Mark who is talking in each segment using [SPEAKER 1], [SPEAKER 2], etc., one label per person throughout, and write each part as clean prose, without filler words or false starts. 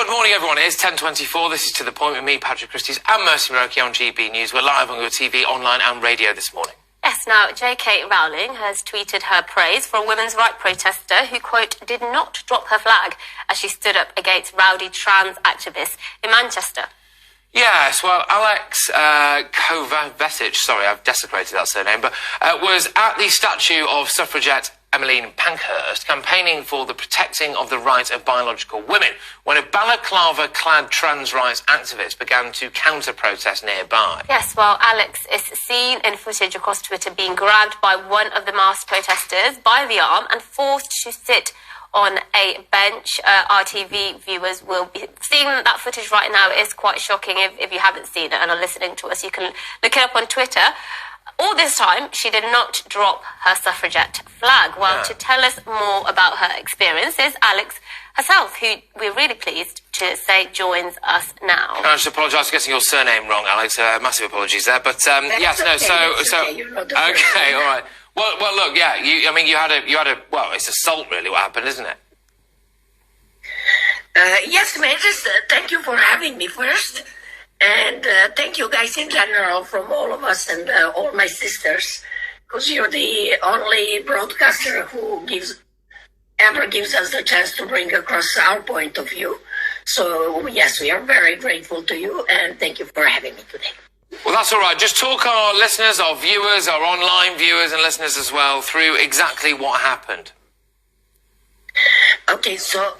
[SPEAKER 1] Good morning, everyone. It's 10:24. This is To The Point with me, Patrick Christie's, and Mercy Muroki on GB News. We're live on your TV, online and radio this morning.
[SPEAKER 2] Yes, now, J.K. Rowling has tweeted her praise for a women's rights protester who, quote, did not drop her flag as she stood up against rowdy trans activists in Manchester.
[SPEAKER 1] Yes, well, Aleks Kovacevic, sorry, I've desecrated that surname, but was at the statue of suffragette Emmeline Pankhurst campaigning for the protecting of the rights of biological women when a balaclava-clad trans rights activist began to counter-protest nearby.
[SPEAKER 2] Yes, well, Aleks is seen in footage across Twitter being grabbed by one of the masked protesters by the arm and forced to sit on a bench. RTV viewers will be seeing that footage right now. It is quite shocking if you haven't seen it and are listening to us. You can look it up on Twitter. All this time, she did not drop her suffragette flag. Well, to tell us more about her experience is Aleks herself, who we're really pleased to say joins us now.
[SPEAKER 1] Can I just apologise for getting your surname wrong, Aleks? Massive apologies there. But yes, no. Okay, all right. Well, look, yeah. You had a. Well, it's assault, really. What happened, isn't it?
[SPEAKER 3] Yes, Majors. Thank you for having me first. And thank you guys in general from all of us and all my sisters, because you're the only broadcaster who ever gives us the chance to bring across our point of view. So, yes, we are very grateful to you, and thank you for having me today.
[SPEAKER 1] Well, that's all right. Just talk our listeners, our viewers, our online viewers and listeners as well through exactly what happened.
[SPEAKER 3] Okay, so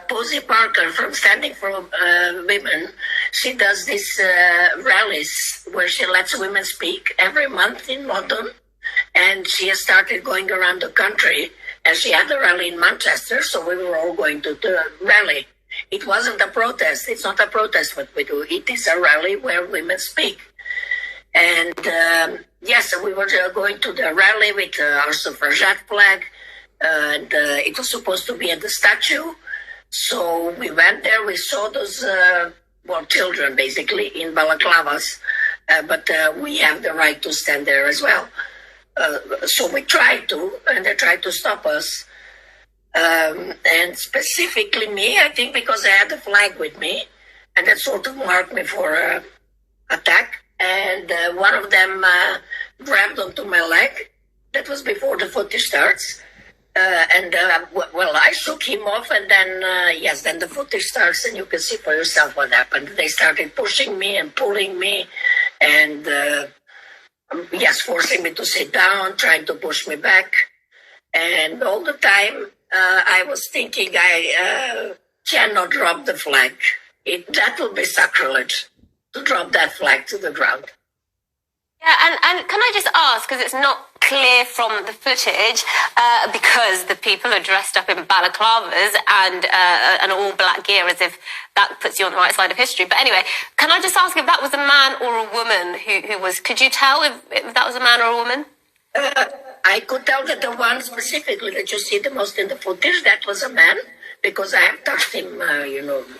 [SPEAKER 3] Posey Parker from Standing for Women, she does these rallies where she lets women speak every month in London, and she has started going around the country, and she had a rally in Manchester, so we were all going to the rally. It wasn't a protest. It's not a protest what we do. It is a rally where women speak. And yes, we were going to the rally with our suffragette flag, and it was supposed to be at the statue. So we went there, we saw those, children basically in balaclavas, but we have the right to stand there as well. So we tried to, and they tried to stop us. And specifically me, I think because I had the flag with me, and that sort of marked me for attack. And one of them grabbed onto my leg. That was before the footage starts. I shook him off, and then then the footage starts, and you can see for yourself what happened. They started pushing me and pulling me, and forcing me to sit down, trying to push me back. And all the time, I was thinking I cannot drop the flag. That will be sacrilege to drop that flag to the ground.
[SPEAKER 2] Yeah, and can I just ask, because it's not clear from the footage, because the people are dressed up in balaclavas and all black gear, as if that puts you on the right side of history. But anyway, can I just ask if that was a man or a woman who was? Could you tell if that was a man or a woman?
[SPEAKER 3] I could tell that the one specifically that you see the most in the footage, that was a man, because I have touched him,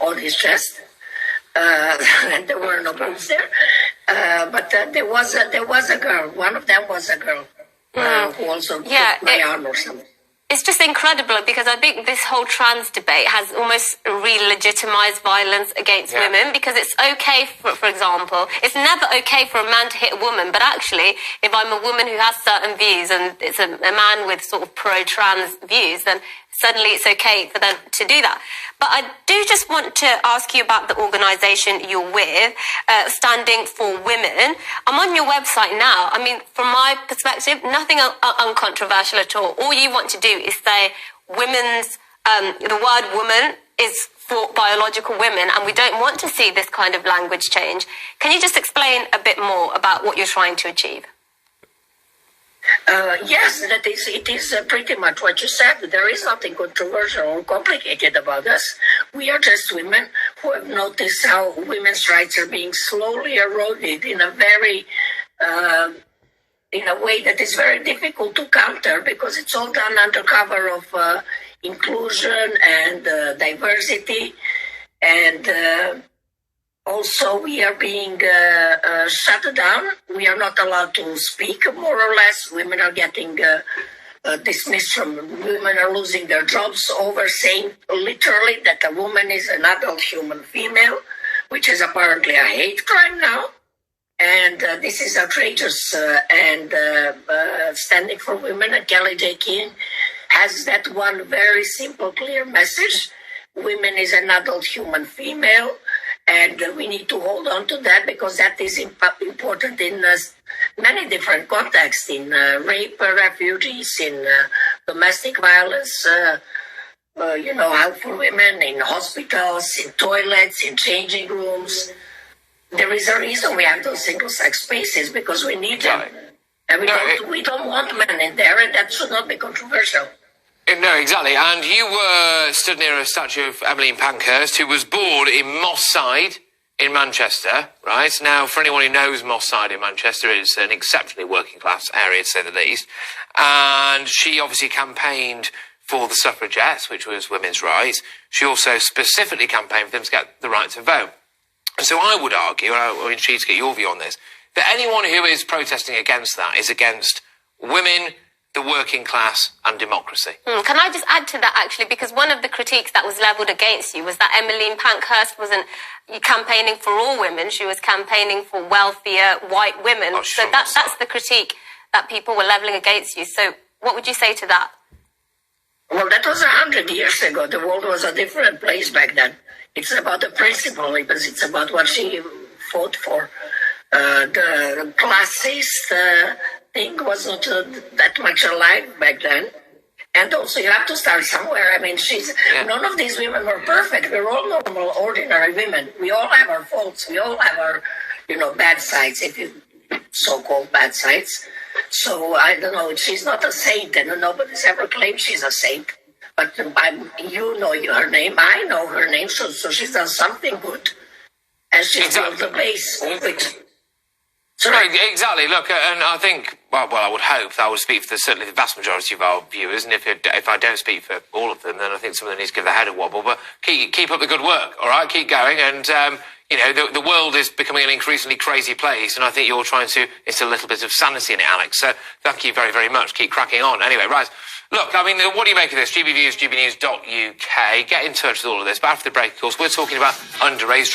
[SPEAKER 3] on his chest. And there were no boobs there. But there was a girl. One of them was a girl who also took my arm or something.
[SPEAKER 2] It's just incredible, because I think this whole trans debate has almost re-legitimized violence against women, because it's okay, for example, it's never okay for a man to hit a woman, but actually, if I'm a woman who has certain views and it's a man with sort of pro-trans views, then suddenly it's okay for them to do that. But I do just want to ask you about the organisation you're with, Standing for Women. I'm on your website now. I mean, from my perspective, nothing uncontroversial at all. All you want to do is say women's, the word woman is for biological women, and we don't want to see this kind of language change. Can you just explain a bit more about what you're trying to achieve?
[SPEAKER 3] Yes, it is pretty much what you said. There is nothing controversial or complicated about us. We are just women who have noticed how women's rights are being slowly eroded in a very, in a way that is very difficult to counter, because it's all done under cover of inclusion and diversity, and also we are being shut down. We are not allowed to speak, more or less. Women are getting dismissed from women are losing their jobs over saying literally that a woman is an adult human female, which is apparently a hate crime now. And this is outrageous. Standing for Women and Kelly J. King has that one very simple, clear message. Women is an adult human female, and we need to hold on to that because that is important in many different contexts, in rape refugees, in domestic violence, help for women, in hospitals, in toilets, in changing rooms. There is a reason we have those single-sex spaces because we need them. And we don't want men in there, and that should not be controversial.
[SPEAKER 1] No, exactly. And you stood near a statue of Emmeline Pankhurst, who was born in Moss Side in Manchester, right? Now, for anyone who knows Moss Side in Manchester, it's an exceptionally working-class area, to say the least. And she obviously campaigned for the suffragettes, which was women's rights. She also specifically campaigned for them to get the right to vote. And so I would argue, and I'm intrigued to get your view on this, that anyone who is protesting against that is against women, the working class and democracy.
[SPEAKER 2] Can I just add to that, actually, because one of the critiques that was levelled against you was that Emmeline Pankhurst wasn't campaigning for all women, she was campaigning for wealthier white women. So that's the critique that people were levelling against you. So what would you say to that?
[SPEAKER 3] Well, that was 100 years ago. The world was a different place back then. It's about the principle, because it's about what she fought for. The classist thing was not that much alive back then. And also, you have to start somewhere. I mean, none of these women were perfect. We're all normal, ordinary women. We all have our faults. We all have our, bad sides, so-called bad sides. So, I don't know, she's not a saint, and nobody's ever claimed she's a saint. But you know her name, I know her name, so she's done something good. And she's built the base of it.
[SPEAKER 1] Exactly. Look, and I think, well, I would hope that I would speak for certainly the vast majority of our viewers, and if I don't speak for all of them, then I think some of them need to give their head a wobble. But keep up the good work, all right? Keep going, and the world is becoming an increasingly crazy place, and I think you're trying to instill a little bit of sanity in it, Aleks. So thank you very, very much. Keep cracking on. Anyway, right. Look, I mean, what do you make of this? GBViews, gbnews.uk. Get in touch with all of this. But after the break, of course, we're talking about underage drinking.